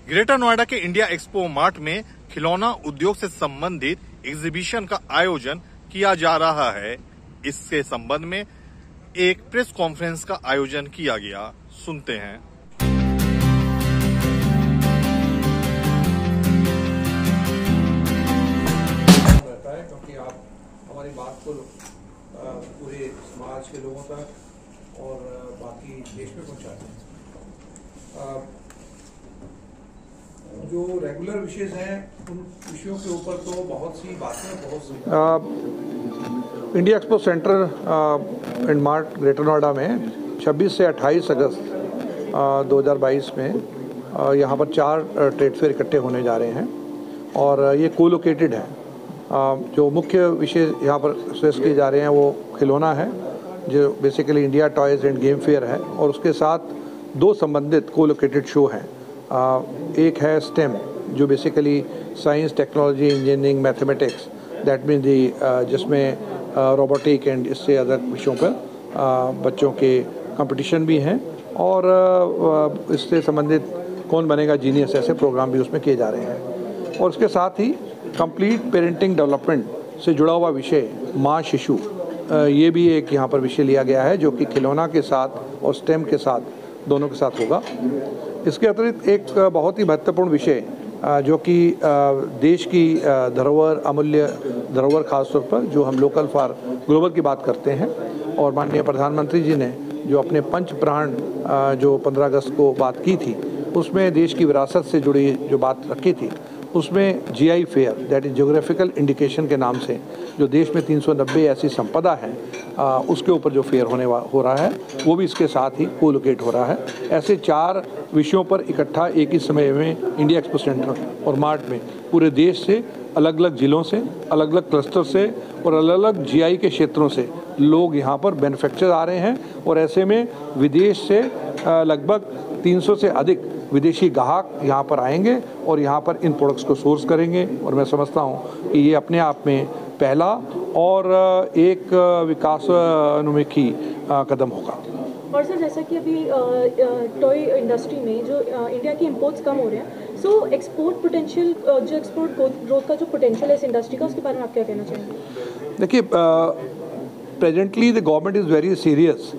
Greater Noida के India expo mart में खिलौना उद्योग से संबंधित एग्जीबिशन का आयोजन किया जा रहा है। इसके संबंध में एक प्रेस कॉन्फ्रेंस का आयोजन किया गया। सुनते हैं। रहता है क्योंकि आप हमारी बात को पूरे समाज के लोगों तक और बाकी देश में पहुंचाते हैं। जो रेगुलर विषय हैं उन विषयों के ऊपर तो बहुत सी बातें India expo centre and mart greater Noida में 26 से 28 अगस्त 2022 में यहाँ पर 4 ट्रेड फेयर इकट्ठे होने जा रहे हैं और ये कोलोकेटेड है। जो मुख्य विषय यहाँ पर स्ट्रेस किए जा रहे हैं वो खिलौना है, जो basically India toys end game fair है, और उसके साथ 2 संबंधित कोलोकेटेड शो हैं। एक है स्टेम, जो basically science, technology, engineering, mathematics, that mean the जिसमें रोबोटिक एंड इससे अदर विषयों पर बच्चों के कंपटीशन भी हैं और इससे संबंधित कौन बनेगा जीनियस, ऐसे प्रोग्राम भी उसमें किए जा रहे हैं। और उसके साथ ही कंप्लीट पेरेंटिंग डेवलपमेंट से जुड़ा हुआ विषय माँ शिशु, ये भी एक यहाँ पर विषय लिया गया है, जो कि खिलौना के साथ और स्टेम के साथ दोनों के साथ होगा। इसके अतिरिक्त एक बहुत ही महत्वपूर्ण विषय जो कि देश की धरोहर, अमूल्य धरोहर, खासतौर पर जो हम लोकल फॉर ग्लोबल की बात करते हैं, और माननीय प्रधानमंत्री जी ने जो अपने पंच प्राण जो 15 अगस्त को बात की थी, उसमें देश की विरासत से जुड़ी जो बात रखी थी, उसमें GI fair, that is geographical indication के नाम से जो देश में 390 ऐसी संपदा है, उसके ऊपर जो फेयर हो रहा है वो भी इसके साथ ही कोलोकेट हो रहा है। ऐसे 4 विषयों पर इकट्ठा एक ही समय में इंडिया एक्सपो सेंटर और मार्ट में पूरे देश से, अलग अलग ज़िलों से, अलग अलग क्लस्टर से और अलग अलग जीआई के क्षेत्रों से लोग यहाँ पर मैन्युफैक्चर आ रहे हैं, और ऐसे में विदेश से लगभग 300 से अधिक विदेशी ग्राहक यहाँ पर आएंगे और यहाँ पर इन प्रोडक्ट्स को सोर्स करेंगे। और मैं समझता हूँ कि ये अपने आप में पहला और एक विकासोन्मुखी कदम होगा। और सर, जैसा कि अभी टॉय इंडस्ट्री में जो इंडिया की इंपोर्ट्स कम हो रहे हैं, सो एक्सपोर्ट पोटेंशियल, जो एक्सपोर्ट ग्रोथ का जो पोटेंशियल है इस इंडस्ट्री का, उसके बारे में आप क्या कहना चाहेंगे? देखिए, presently the government is very serious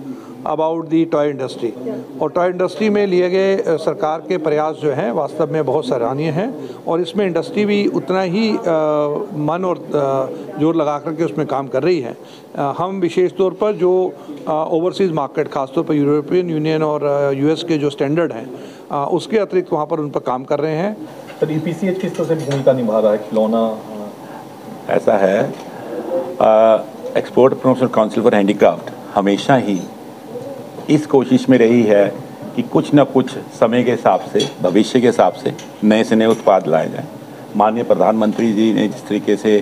about the toy industry, और टॉय इंडस्ट्री में लिए गए सरकार के प्रयास जो हैं वास्तव में बहुत सराहनीय हैं, और इसमें इंडस्ट्री भी उतना ही मन और जोर लगा करके उसमें काम कर रही है। हम विशेष तौर पर जो ओवरसीज़ मार्केट, खासतौर पर यूरोपियन यूनियन और यूएस के जो स्टैंडर्ड हैं, उसके अतिरिक्त वहाँ पर उन पर काम कर रहे हैं। तो ईपीसीएच किस तरह से भूमिका निभा रहा है खिलौना? ऐसा है, export promotion council for handicraft हमेशा ही इस कोशिश में रही है कि कुछ न कुछ समय के हिसाब से, भविष्य के हिसाब से नए से नए उत्पाद लाए जाएं। माननीय प्रधानमंत्री जी ने जिस तरीके से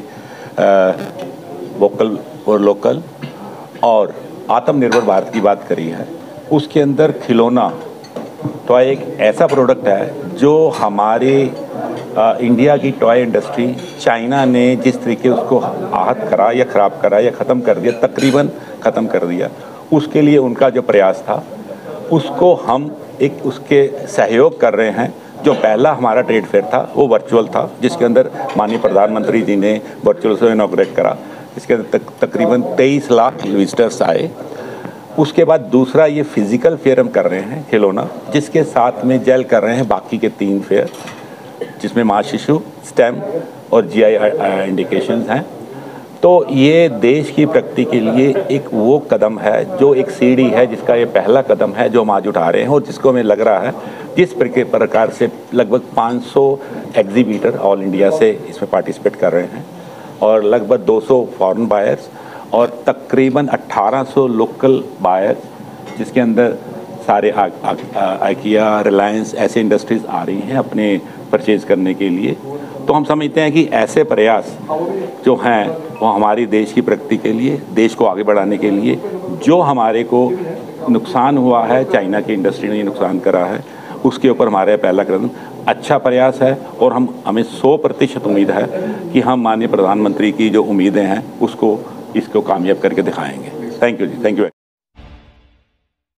वोकल और लोकल और आत्मनिर्भर भारत की बात करी है, उसके अंदर खिलौना टॉय एक ऐसा प्रोडक्ट है जो हमारे इंडिया की टॉय इंडस्ट्री, चाइना ने जिस तरीके उसको आहत करा या ख़राब करा या ख़त्म कर दिया, तकरीबन ख़त्म कर दिया, उसके लिए उनका जो प्रयास था उसको हम एक उसके सहयोग कर रहे हैं। जो पहला हमारा ट्रेड फेयर था वो वर्चुअल था, जिसके अंदर माननीय प्रधानमंत्री जी ने वर्चुअल से इनॉग्रेट करा। इसके अंदर तकरीबन 23 लाख विजिटर्स आए। उसके बाद दूसरा ये फिज़िकल फेयर हम कर रहे हैं खिलौना, जिसके साथ में जेल कर रहे हैं बाकी के 3 फेयर, जिसमें माँ शिशु, स्टेम और जीआई इंडिकेशंस हैं। तो ये देश की प्रगति के लिए एक वो कदम है, जो एक सीढ़ी है, जिसका ये पहला कदम है जो हम आज उठा रहे हैं, और जिसको हमें लग रहा है जिस प्रकार से लगभग 500 एग्जीबिटर ऑल इंडिया से इसमें पार्टिसिपेट कर रहे हैं, और लगभग 200 फॉरेन बायर्स और तकरीबन 1800 लोकल बायर्स, जिसके अंदर सारे आइकिया, रिलायंस ऐसे इंडस्ट्रीज़ आ रही हैं अपने परचेज़ करने के लिए। तो हम समझते हैं कि ऐसे प्रयास जो हैं वो हमारी देश की प्रगति के लिए, देश को आगे बढ़ाने के लिए, जो हमारे को नुकसान हुआ है, चाइना की इंडस्ट्री ने नुकसान करा है, उसके ऊपर हमारा पहला कदम अच्छा प्रयास है। और हमें 100% उम्मीद है कि हम माननीय प्रधानमंत्री की जो उम्मीदें हैं उसको कामयाब करके दिखाएंगे। थैंक यू जी, थैंक यू।